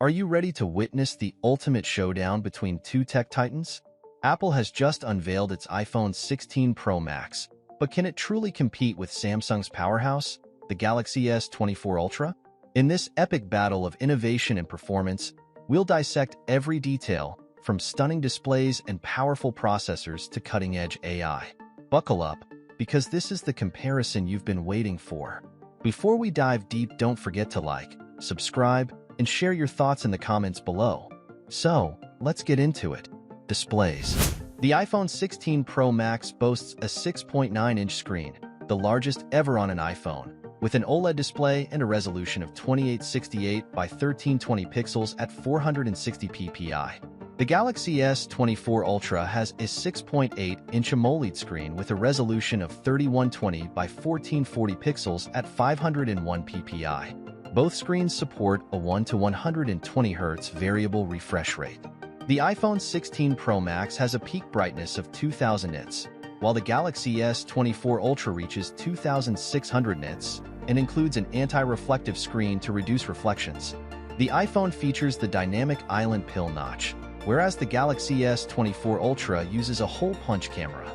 Are you ready to witness the ultimate showdown between two tech titans? Apple has just unveiled its iPhone 16 Pro Max, but can it truly compete with Samsung's powerhouse, the Galaxy S24 Ultra? In this epic battle of innovation and performance, we'll dissect every detail, from stunning displays and powerful processors to cutting-edge AI. Buckle up, because this is the comparison you've been waiting for. Before we dive deep, don't forget to like, subscribe, and share your thoughts in the comments below. So, let's get into it. Displays. The iPhone 16 Pro Max boasts a 6.9-inch screen, the largest ever on an iPhone, with an OLED display and a resolution of 2868 by 1320 pixels at 460 ppi. The Galaxy S24 Ultra has a 6.8-inch AMOLED screen with a resolution of 3120 by 1440 pixels at 501 ppi. Both screens support a 1 to 120 Hz variable refresh rate. The iPhone 16 Pro Max has a peak brightness of 2000 nits, while the Galaxy S24 Ultra reaches 2600 nits and includes an anti-reflective screen to reduce reflections. The iPhone features the dynamic island pill notch, whereas the Galaxy S24 Ultra uses a hole-punch camera.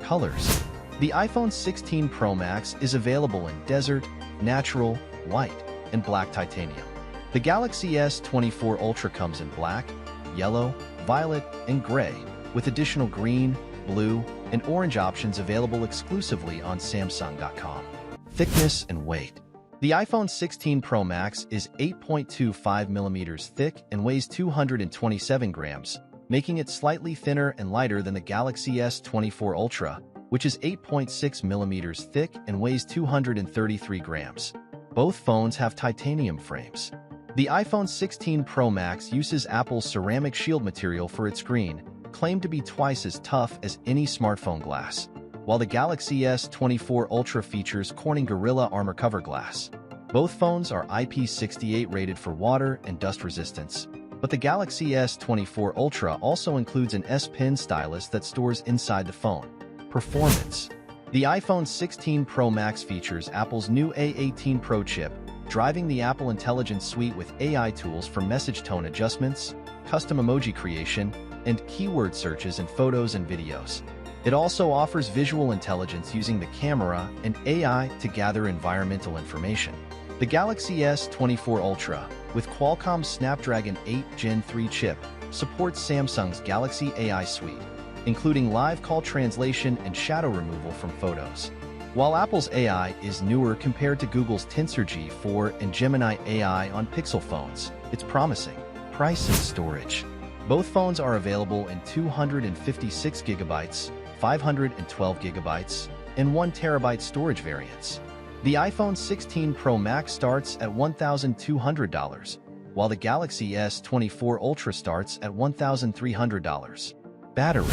Colors. The iPhone 16 Pro Max is available in desert, natural, white, and black titanium. The Galaxy S24 Ultra comes in black, yellow, violet, and gray, with additional green, blue, and orange options available exclusively on Samsung.com. Thickness and weight. The iPhone 16 Pro Max is 8.25 millimeters thick and weighs 227 grams, making it slightly thinner and lighter than the Galaxy S24 Ultra, which is 8.6 millimeters thick and weighs 233 grams. Both phones have titanium frames. The iPhone 16 Pro Max uses Apple's ceramic shield material for its screen, claimed to be twice as tough as any smartphone glass, while the Galaxy S24 Ultra features Corning Gorilla Armor cover glass. Both phones are IP68 rated for water and dust resistance, but the Galaxy S24 Ultra also includes an S Pen stylus that stores inside the phone. Performance. The iPhone 16 Pro Max features Apple's new A18 Pro chip, driving the Apple Intelligence Suite with AI tools for message tone adjustments, custom emoji creation, and keyword searches in photos and videos. It also offers visual intelligence using the camera and AI to gather environmental information. The Galaxy S24 Ultra, with Qualcomm's Snapdragon 8 Gen 3 chip, supports Samsung's Galaxy AI Suite, including live call translation and shadow removal from photos. While Apple's AI is newer compared to Google's Tensor G4 and Gemini AI on Pixel phones, it's promising. Price and storage. Both phones are available in 256 GB, 512 GB, and 1 TB storage variants. The iPhone 16 Pro Max starts at $1,200, while the Galaxy S24 Ultra starts at $1,300. Battery.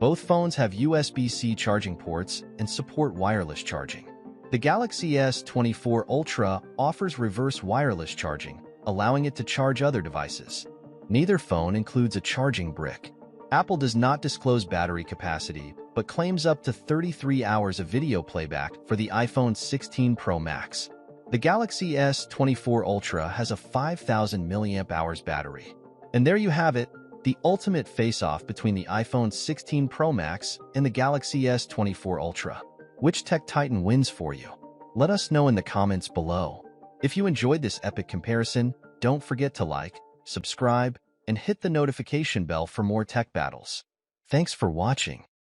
Both phones have USB-C charging ports and support wireless charging. The Galaxy S24 Ultra offers reverse wireless charging, allowing it to charge other devices. Neither phone includes a charging brick. Apple does not disclose battery capacity, but claims up to 33 hours of video playback for the iPhone 16 Pro Max. The Galaxy S24 Ultra has a 5,000 mAh battery. And there you have it, the ultimate face-off between the iPhone 16 Pro Max and the Galaxy S24 Ultra. Which tech titan wins for you? Let us know in the comments below. If you enjoyed this epic comparison, don't forget to like, subscribe, and hit the notification bell for more tech battles. Thanks for watching.